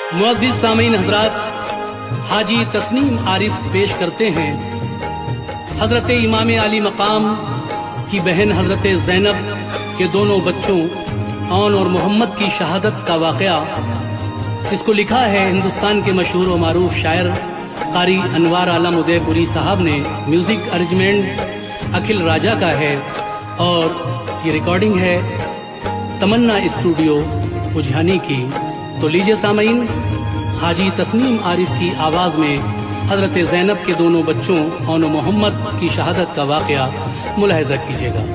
मुअज़्ज़िज़ सामीन हज़रात, हाजी तस्नीम आरिफ पेश करते हैं हज़रत इमाम आली मकाम की बहन हज़रत ज़ैनब के दोनों बच्चों औन और मोहम्मद की शहादत का वाक़या। इसको लिखा है हिंदुस्तान के मशहूर व मारूफ शायर कारी अनवार आलम उदयपुरी साहब ने। म्यूज़िक अरेंजमेंट अखिल राजा का है और ये रिकॉर्डिंग है तमन्ना स्टूडियो उझानी की। तो लीजिए सामीन, हाजी तस्नीम आरिफ की आवाज़ में हज़रत ज़ैनब के दोनों बच्चों औन मोहम्मद की शहादत का वाक़या मुलाहिज़ा कीजिएगा।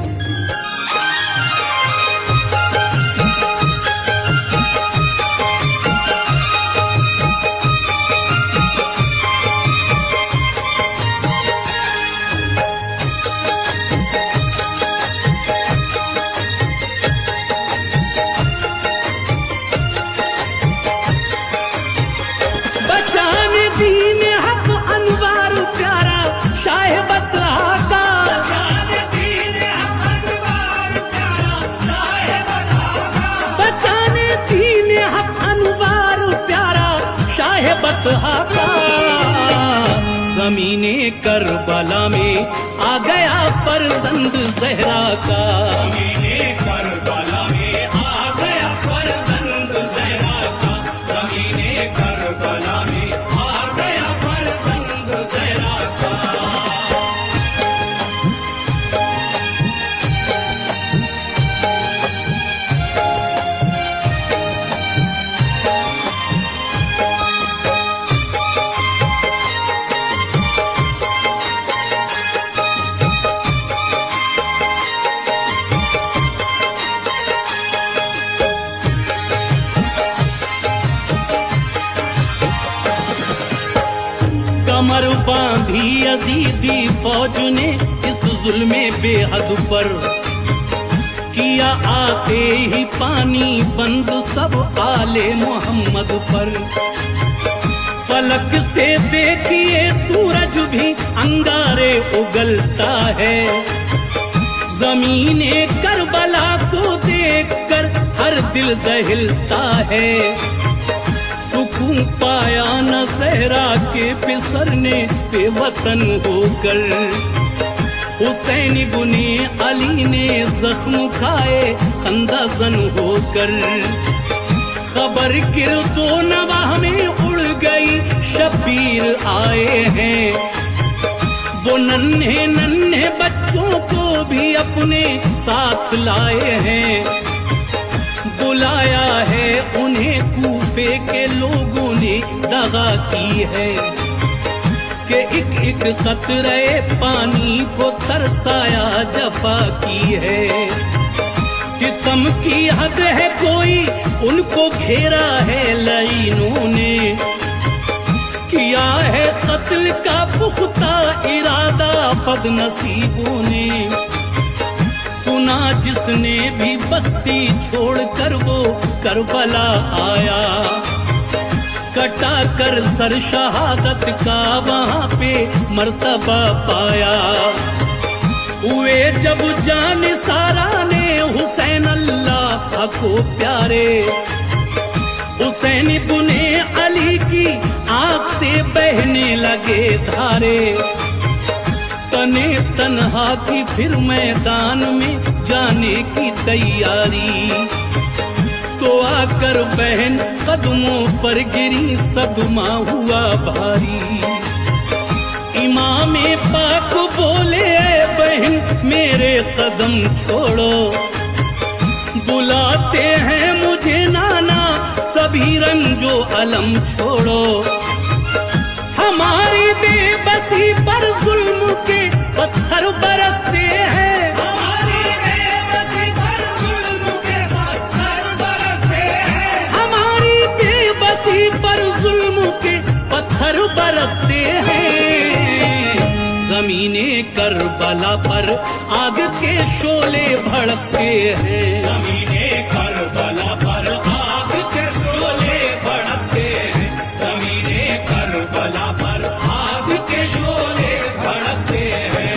ज़मीने करबला में आ गया फर्जंद ज़हरा का। ज़मीने करबला में आ गया फर्जंद ज़हरा का। ज़मीने करबला में आ गया फर्जंद ज़हरा का। कमर बांधी यजीदी फौज ने इस जुल्मे बेहद पर किया, आते ही पानी बंद सब आले मोहम्मद पर। फलक से देखिए सूरज भी अंगारे उगलता है। जमीने करबला को देखकर हर दिल दहिलता है। सुकून पाया न सहरा के फिसरने पे वतन होकर। हुसैन इब्ने अली ने जख्म खाए खंदासन होकर। खबर गिरदो नवाह में उड़ गई शब्बीर आए हैं। वो नन्हे नन्हे बच्चों को भी अपने साथ लाए हैं। बुलाया है उन्हें कूफे के लोगों ने दगा की है कि एक एक कतरे पानी को तरसाया जफा की है। सितम की हद है कोई उनको घेरा है लाइनों ने। किया है कत्ल का पुख्ता इरादा बदनसीबों ने। सुना जिसने भी बस्ती छोड़कर वो करबला आया। कटा कर सर शहादत का वहां पे मर्तबा पाया। हुए जब जान सारा ने हुसैन अल्लाह को प्यारे। हुसैन इब्ने अली की आंख से बहने लगे धारे। तने तन्हा की फिर मैदान में जाने की तैयारी। तो आकर बहन कदमों पर गिरी सदमा हुआ भारी। इमाम पाक बोले ऐ बहन मेरे कदम छोड़ो। बुलाते हैं मुझे नाना सभी रंजो अलम छोड़ो। हमारी बेबसी पर जुल्म के पत्थर बरसते हैं। हमारी बेबसी पर जुल्म के पत्थर बरसते हैं। हमारी बेबसी पर जुल्म के पत्थर बरसते हैं। ज़मीने करबला पर आग के शोले भड़कते हैं। ज़मीने करबला पर आग के शोले भड़कते हैं। ज़मीने करबला पर आग के शोले भड़कते हैं।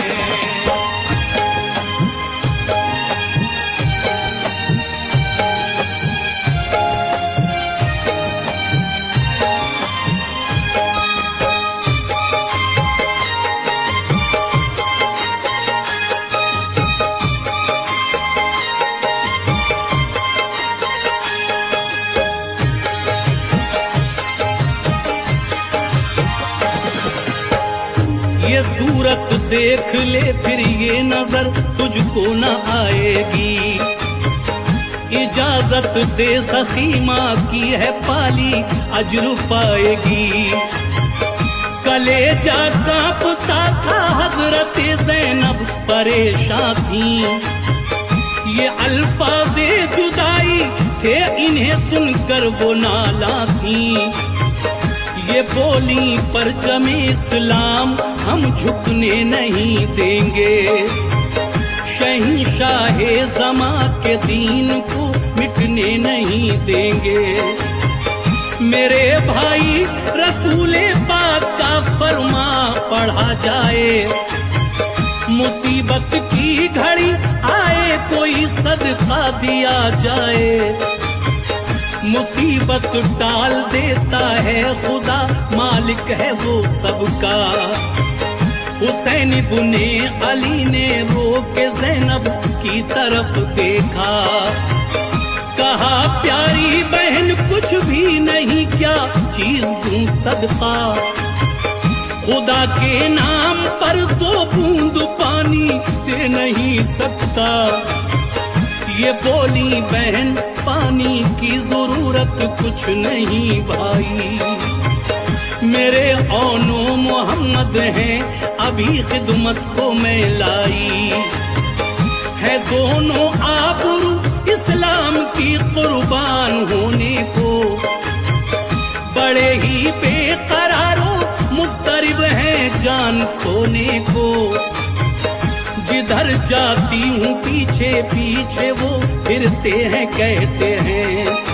ये सूरत देख ले फिर ये नजर तुझको न आएगी। इजाजत दे सखी माँ की है पाली अजर पाएगी। कलेजा कांपता था हजरत ज़ैनब परेशान थी। ये अल्फाज़े जुदाई थे इन्हें सुनकर वो नाला थी। ये बोली परचम इस्लाम हम झुकने नहीं देंगे। शहंशाहे ज़मा के दीन को मिटने नहीं देंगे। मेरे भाई रसूले पाक का फरमा पढ़ा जाए। मुसीबत की घड़ी आए कोई सदका दिया जाए। मुसीबत टाल देता है खुदा मालिक है वो सबका। हुसैन इब्ने अली ने रो के ज़ैनब की तरफ देखा। कहा प्यारी बहन कुछ भी नहीं क्या चीज दूं सदका। खुदा के नाम पर 2 बूंद पानी दे नहीं सकता। ये बोली बहन पानी की जरूरत कुछ नहीं भाई। मेरे औनो मोहम्मद हैं अभी खिदमत को मैं लाई। है दोनों आबरू इस्लाम की कुर्बान होने को। बड़े ही बेकरारो मुस्तरिब हैं जान खोने को। जिधर जाती हूँ पीछे पीछे वो फिरते हैं कहते हैं।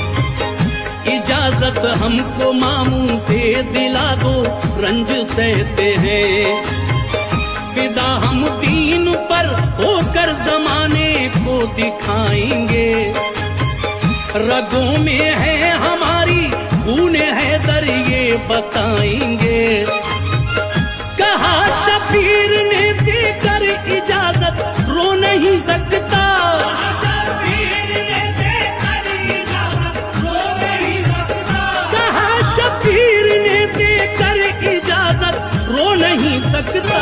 इजाजत हमको मामू से दिला दो रंज सहते हैं। फिदा हम दीन पर होकर जमाने को दिखाएंगे। रगों में है हमारी खून है दर ये बताएंगे। कहा शबीर ने देकर इजाजत रो नहीं सकता। कहा शबीर ने देकर इजाजत रो नहीं सकता।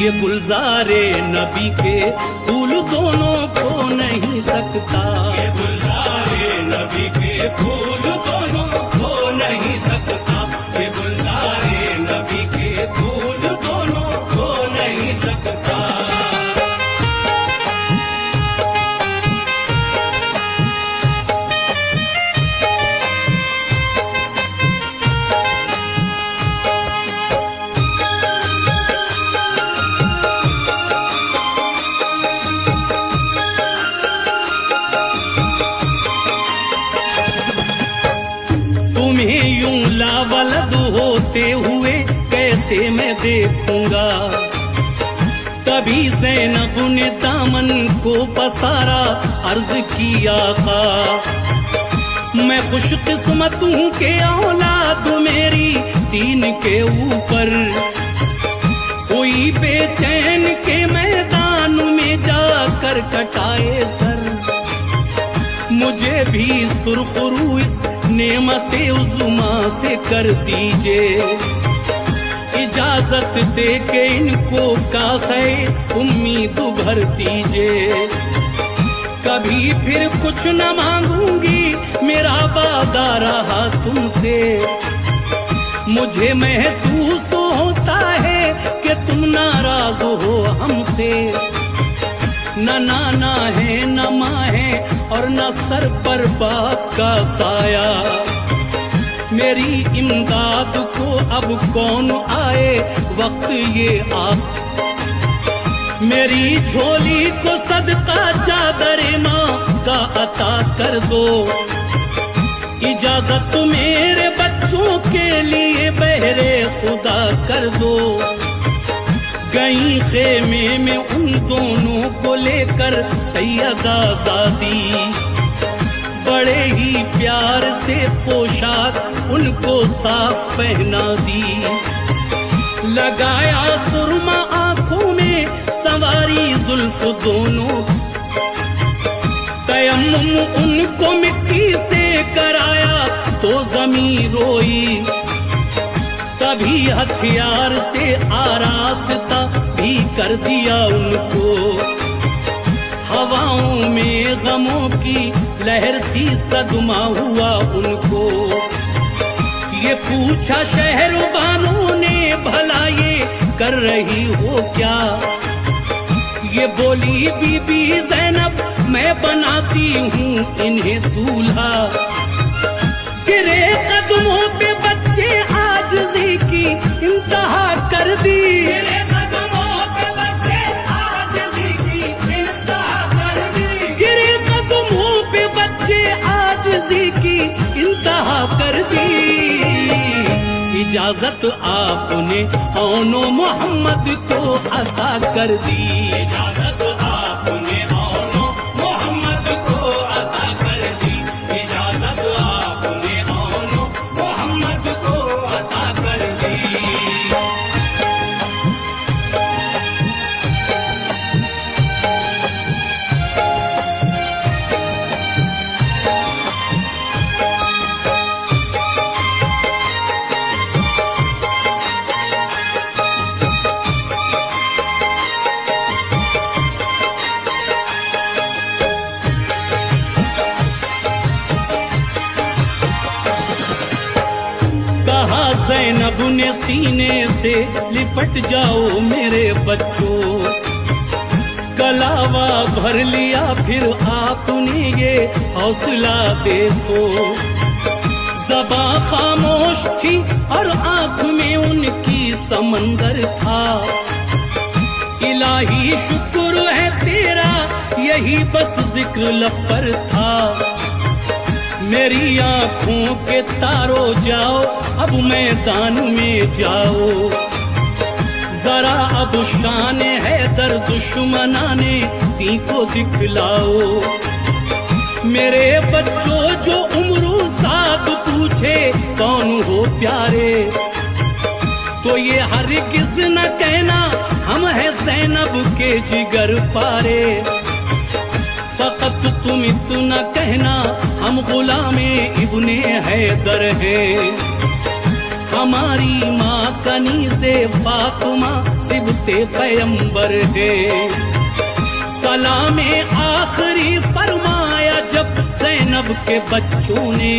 ये गुलजारे नबी के फूल दोनों को नहीं सकता। ये गुलजारे नबी के फूल दोनों को नहीं सकता। ये गुलजारे नबी के फूल दोनों को नहीं सकता। तुम्हें यूं लावलद होते हुए कैसे मैं देखूंगा। तभी ज़ैनब ने दामन को पसारा अर्ज किया का। मैं खुशकिस्मत हूँ के औलाद मेरी दीन के ऊपर। हुई बेचैन के मैदान में जाकर कटाए सर। मुझे भी सुरखरू इस नेमते उज़्मा से कर दीजिए। इजाजत दे के इनको कासे उम्मीद भर दीजिए। कभी फिर कुछ न मांगूंगी मेरा वादा रहा तुमसे। मुझे महसूस होता है कि तुम नाराज हो हमसे। न नाना है न माँ है और न सर पर बाप का साया। मेरी इमदाद को अब कौन आए वक्त ये आप। मेरी झोली को सदका चादर माँ का अता कर दो। इजाजत मेरे बच्चों के लिए बहरे खुदा कर दो। गई खेमे में उन दोनों को लेकर सैयदा ज़ादी। बड़े ही प्यार से पोशाक उनको साफ पहना दी। लगाया सुरमा आंखों में सवारी जुल्फ दोनों। तयम्मुम उनको मिट्टी से कराया तो ज़मीं रोई। कभी हथियार से आरास्ता भी कर दिया उनको। हवाओं में गमों की लहर थी, सदमा हुआ उनको। ये पूछा शहरबानों ने, भला ये कर रही हो क्या? ये बोली बीबी ज़ैनब, मैं बनाती हूँ इन्हें दूल्हा। गिरे कदमों पे बच्चे, आजिज़ी की इंतहा कर दी। गिरे कदमों पे बच्चे, आजिज़ी की इंतहा कर दी। गिरे कदमों पे बच्चे, आजिज़ी की इंतहा कर दी। इजाजत आपने औनो मोहम्मद को अता कर दी। इजाजत आपने औनो मोहम्मद को अता कर दी। इजाजत आपने औनो मोहम्मद को अता कर दी। ज़ैनब ने सीने से लिपट जाओ मेरे बच्चों। गलावा भर लिया फिर आपने ये हौसला देखो। ज़बां खामोश थी और आंख में उनकी समंदर था। इलाही शुक्र है तेरा, यही बस जिक्र लब पर था। मेरी आंखों के तारो जाओ, अब मैदान में जाओ। जरा अब शान है दर दुश्मनाने ती को दिखलाओ। मेरे बच्चों जो उम्रो साथ पूछे कौन हो प्यारे, तो ये हरगिज़ न कहना हम हैं ज़ैनब के जिगर पारे। फकत तुम इतना कहना हम गुलामे इब्ने हैदर हैं। हमारी माँ कनीज़े फातिमा सिबते पैगंबर है। सलामे आखिरी फरमाया जब ज़ैनब के बच्चों ने।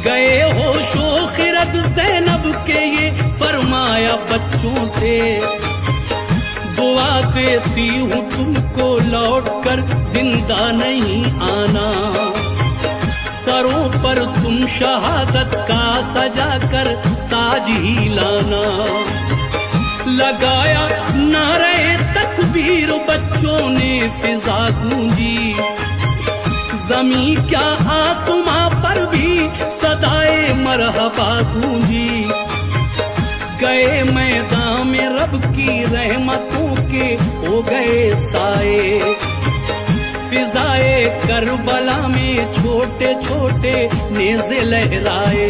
गए होशो खिरद ज़ैनब के ये फरमाया बच्चों से। दुआ देती हूँ तुमको लौट कर जिंदा नहीं आना। सरों पर तुम शहादत का सजा कर ताज ही लाना। लगाया नारे तकबीर बच्चों ने फिजा गूंजी। जमी क्या आसमां पर भी सदाए मरहबा गूंजी। गए मैदान में रब की रहमतों के हो गए साए। फिजाए करबला में छोटे छोटे नेज़े लहराए।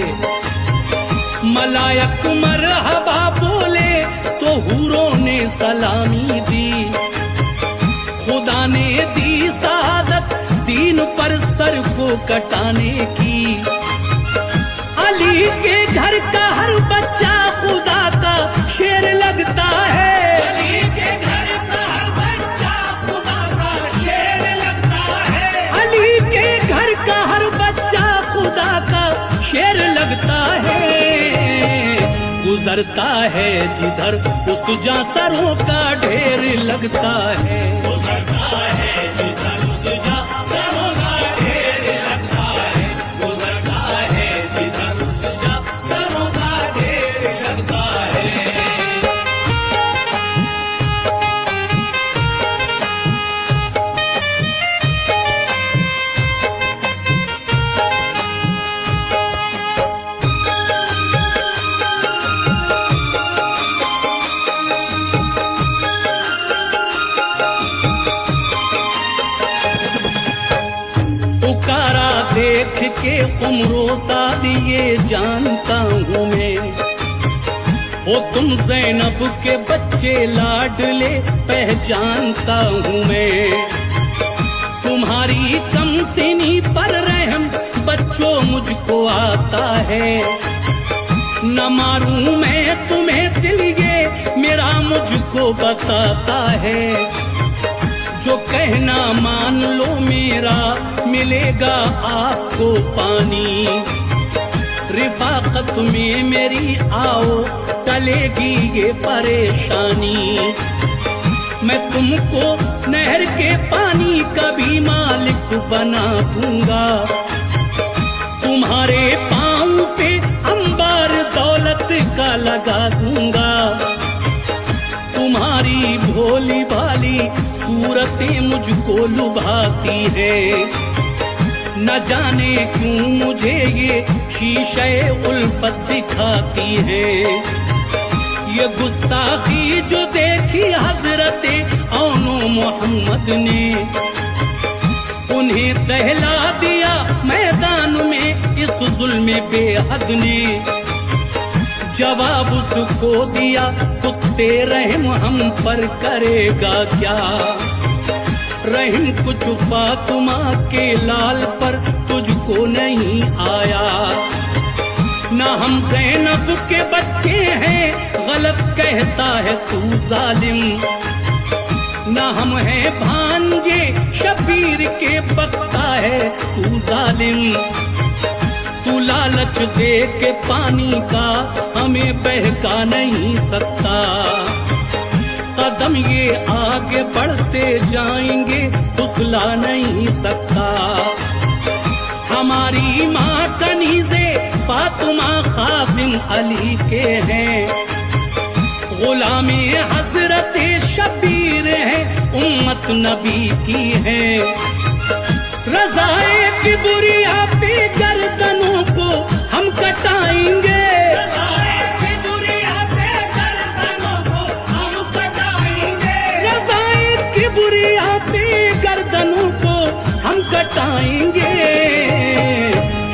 मलायक मरहबा बोले तो हूरों ने सलामी दी। खुदा ने दी सआदत दीन पर सर को कटाने की। अली के घर का हर बच्चा खुदा का शेर लगता है। अली के घर का हर बच्चा खुदा का शेर लगता है। अली के घर का हर बच्चा खुदा का शेर लगता है। गुजरता है जिधर उस जा सरों का ढेर लगता है। गुजरता है जिधर उस जा सरों का ढेर लगता है। गुजरता है जिधर उस जा सरों का ढेर लगता है। पुकारा देख के उम्रो साद ये जानता हूँ मैं। ओ तुम ज़ैनब के बच्चे लाडले पहचानता हूँ मैं। तुम्हारी कमसिनी पर रहम बच्चों मुझको आता है। न मारूं मैं तुम्हें दिल, ये मेरा मुझको बताता है। जो कहना मान लो मेरा, मिलेगा आपको पानी। रिफाकत में मेरी आओ, टलेगी ये परेशानी। मैं तुमको नहर के पानी का भी मालिक बना दूंगा। तुम्हारे पाँव पे अंबार दौलत का लगा दूंगा। तुम्हारी भोली भाली सूरतें मुझको लुभाती है। न जाने क्यों मुझे ये शीशे उल्फत दिखाती है। ये गुस्ताखी जो देखी हजरते औनो मोहम्मद ने, उन्हें दहला दिया मैदान में इस जुल्म बेहद ने। जवाब उसको दिया, कुत्ते रहम हम पर करेगा क्या। रहम कुछ फातिमा के लाल पर तुझको नहीं आया। ना हम ज़ैनब के बच्चे हैं, गलत कहता है तू जालिम। ना हम हैं भांजे शबीर के, बकता है तू जालिम। तू लालच दे के पानी का हमें बहका नहीं सकता। कदम ये आगे बढ़ते जाएंगे, फुसला नहीं सकता। हमारी माँ कनीज़े फातिमा खादिम अली के हैं। गुलामे हजरते शबीर हैं, उम्मत नबी की है। रज़ाए किबरिया पे गर्दनों को हम कटाएंगे। रज़ाए किबरिया पे गर्दनों को हम कटाएंगे। रज़ाए किबरिया पे गर्दनों को हम कटाएंगे।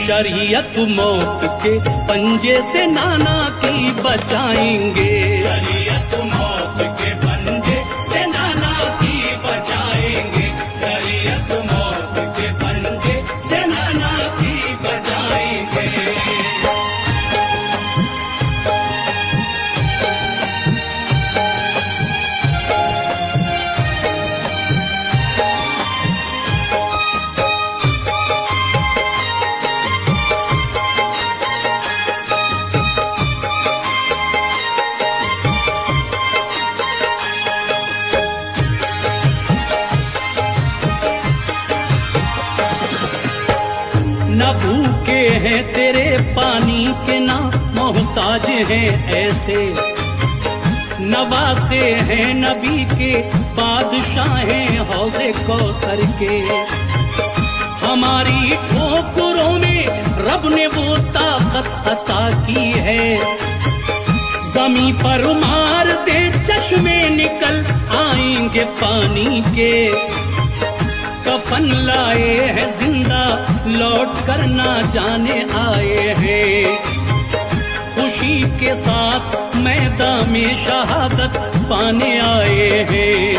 शरीयत मौत के पंजे से नाना की बचाएंगे। शरीयत मौत के पंजे से नाना की बचाएंगे। शरीयत मौत के पंजे से नाना की बचाएंगे। न भूखे हैं तेरे पानी के, ना मोहताज हैं ऐसे। नवासे हैं नबी के, बादशाह हैं हौज़े कौसर के। हमारी ठोकरों में रब ने वो ताकत अता की है। ज़मीं पर मार दे चश्मे, निकल आएंगे पानी के। कफन लाए हैं जिंदा, लौट कर ना जाने आए हैं। खुशी के साथ मैदान में शहादत पाने आए हैं।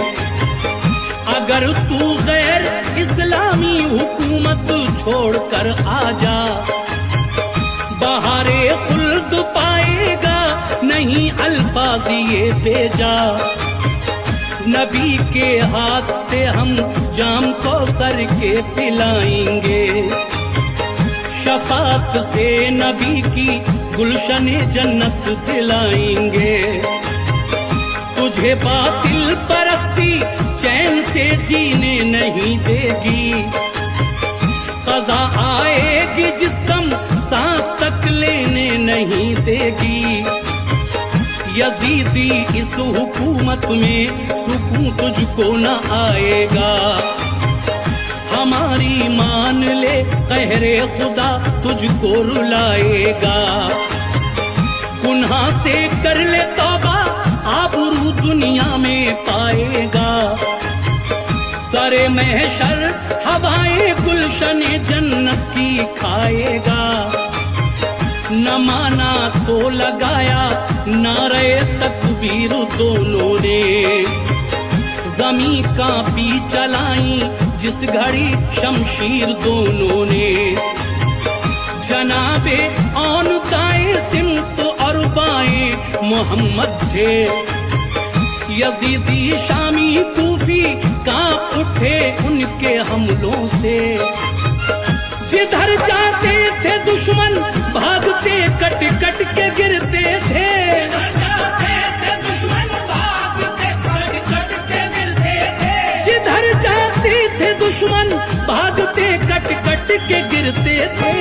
अगर तू गैर इस्लामी हुकूमत छोड़ कर आ जा, बहारे खुल्द पाएगा, नहीं अल्फाज ये भेजा। नबी के हाथ से हम जाम कौसर के पिलाएंगे। शफात से नबी की गुलशन जन्नत दिलाएंगे। तुझे बातिल परस्ती चैन से जीने नहीं देगी। क़ज़ा आएगी जिस दम सांस तक लेने नहीं देगी। यजीदी इस हुकूमत में सुकून तुझको न आएगा। हमारी मान ले कहरे खुदा तुझको रुलाएगा। गुनाह से कर ले तौबा, आबरू दुनिया में पाएगा। सरे महशर हवाएं गुलशन जन्नत की खाएगा। न माना तो लगाया नारे तकबीर दोनों ने। ज़मीं कांपी चलाई जिस घड़ी शमशीर दोनों ने। जनाबे औन दाए सिमत और मोहम्मद थे। यजीदी शामी कूफी कांप उठे उनके हमलों से। जिधर जाते थे दुश्मन भागते कट कट के गिरते थे। जिधर जाते थे दुश्मन भागते कट कट के गिरते थे।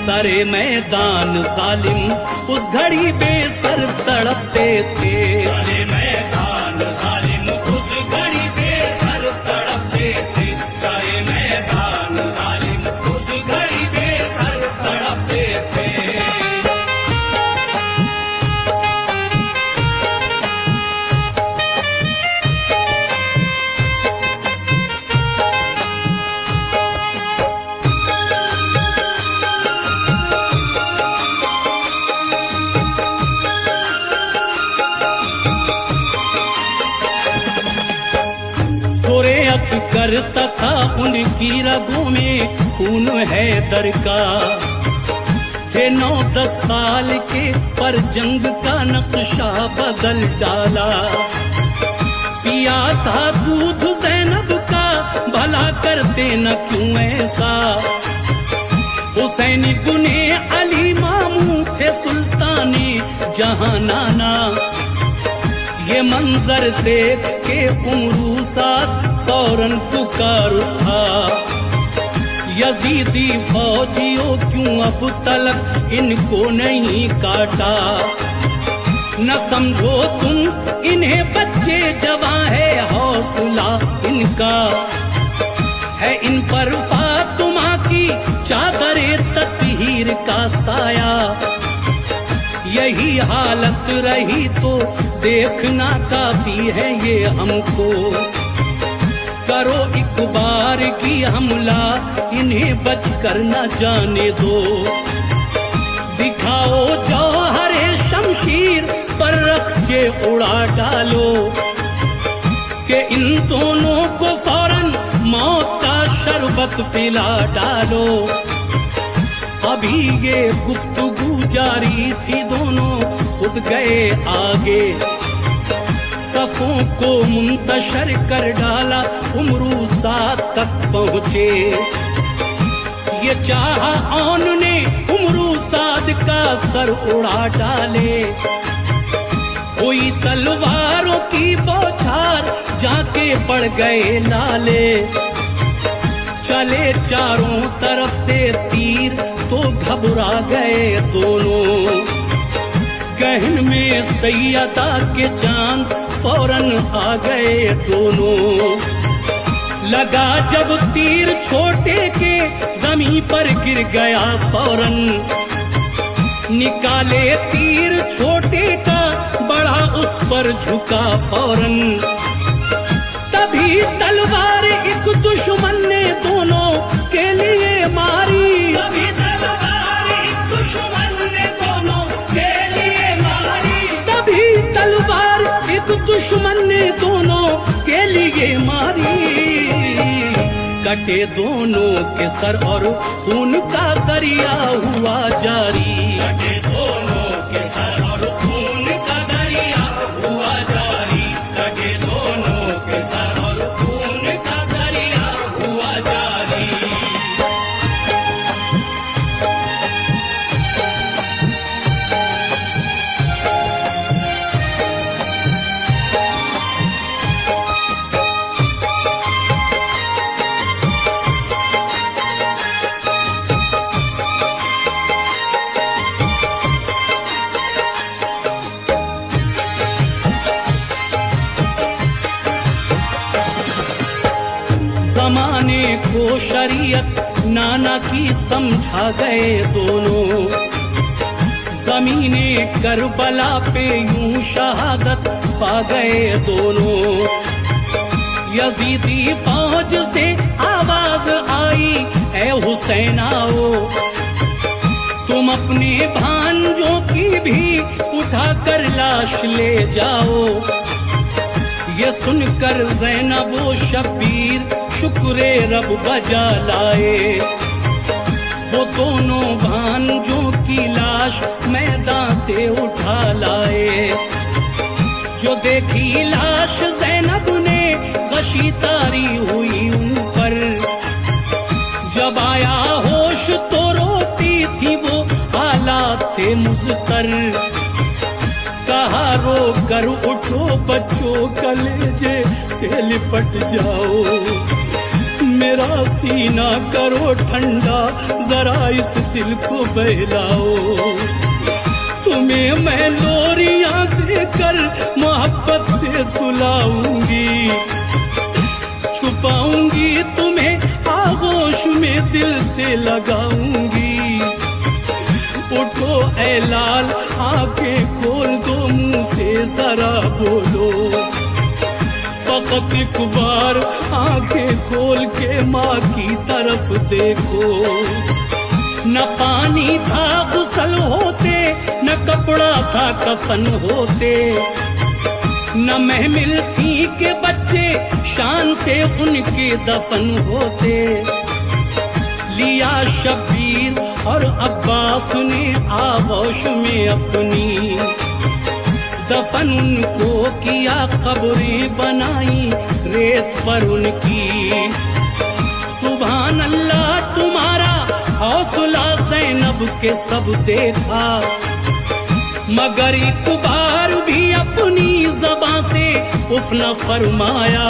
सारे मैदान जालिम उस घड़ी बेसर तड़पते थे। सारे मैदान जालिम उस घड़ी बेसर तड़पते थे। सारे मैदान जालिम उस घड़ी बेसर तड़पते थे। सुरेयत करता था उनकी रगों में खून है दर का। थे 9-10 साल के पर जंग का नक्शा बदल डाला। पिया था दूध ज़ैनब का भला करते न क्यों ऐसा। हुसैन गुने अली मामू थे सुल्ताने जहानाना। ये मंजर देख के उमरू साथ फौरन पुकार उठा। यजीदी फौजियों क्यों अब तलक इनको नहीं काटा। न समझो तुम इन्हें बच्चे जवां है हौसला इनका। है इन पर फातिमा की चादरे तत्हीर का साया। यही हालत रही तो देखना काफी है ये हमको। करो एक बार की हमला इन्हें बच कर न जाने दो। दिखाओ जौहरे शमशीर पर रख्चे उड़ा डालो। कि इन दोनों को फौरन मौत का शरबत पिला डालो। अभी ये गुफ्तगू जारी थी दोनों खुद गए आगे। सफों को मुंतशर कर डाला उमरू सात तक पहुँचे। ये चाहा औन ने उमरू साद का सर उड़ा डाले। हुई तलवारों की बौछार जाके पड़ गए लाले। चले चारों तरफ से तीर तो घबरा गए दोनों। गहन में सैयदा के चांद फौरन आ गए दोनों। लगा जब तीर छोटे के जमीन पर गिर गया फौरन। निकाले तीर छोटे का बड़ा उस पर झुका फौरन। तभी तलवार एक दुश्मन ने दोनों के लिए मारी। तभी तलवार एक दुश्मन ने दोनों के लिए मारी। तभी तलवार एक दुश्मन ने दोनों के लिए मारी। कटे दोनों के सर और खून का दरिया हुआ जारी। कटे दोनों के सर और खून का दरिया हुआ जारी। कटे दोनों के सर और खून का दरिया हुआ जारी। जमाने को शरीयत नाना की समझा गए दोनों। ज़मीने करबला पे यूं शहादत पा गए दोनों। यजीदी फौज से आवाज आई, ऐ हुसैन आओ, तुम अपने भांजों की भी उठाकर लाश ले जाओ। ये सुनकर ज़ैनब व शब्बीर शुक्रे रब बजा लाए। वो दोनों भांजों की लाश लाश मैदान से उठा लाए। जो देखी लाश ज़ैनब ने गशी तारी हुई उन पर। जब आया होश तो रोती थी वो, हालात थे मुज़तर। कहा रो कर उठो बच्चों, कलेजे से लिपट जाओ। मेरा सीना करो ठंडा, जरा इस दिल को बहलाओ। तुम्हें मैं लोरियां देकर मोहब्बत से सुलाऊंगी। छुपाऊंगी तुम्हें आगोश में दिल से लगाऊंगी। उठो ऐ लाल, आंखें खोल दो, मुंह से जरा बोलो। फकत एक बार आंखें खोल के माँ की तरफ देखो। न पानी था गुसल होते, न कपड़ा था कफन होते। न महमिल थी के बच्चे शान से उनके दफन होते। लिया शब्बीर और अब्बास ने आगोश में अपनी, दफन उनको किया, कब्रें बनाई रेत पर उनकी। सुभान अल्लाह तुम्हारा हौसला ज़ैनब के सब देखा, मगर एक बार भी अपनी ज़बान से उफ न फरमाया।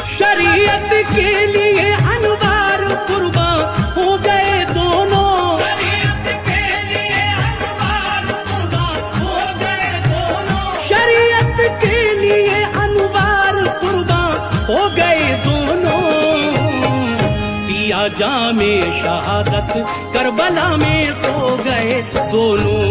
शरीयत के लिए अनवार कुर्बान हो गए दोनों। शरीयत के लिए अनवार कुर्बान हो गए दोनों। शरीयत के लिए अनवार कुर्बान हो गए दोनों। पिया जामे शहादत करबला में सो गए दोनों।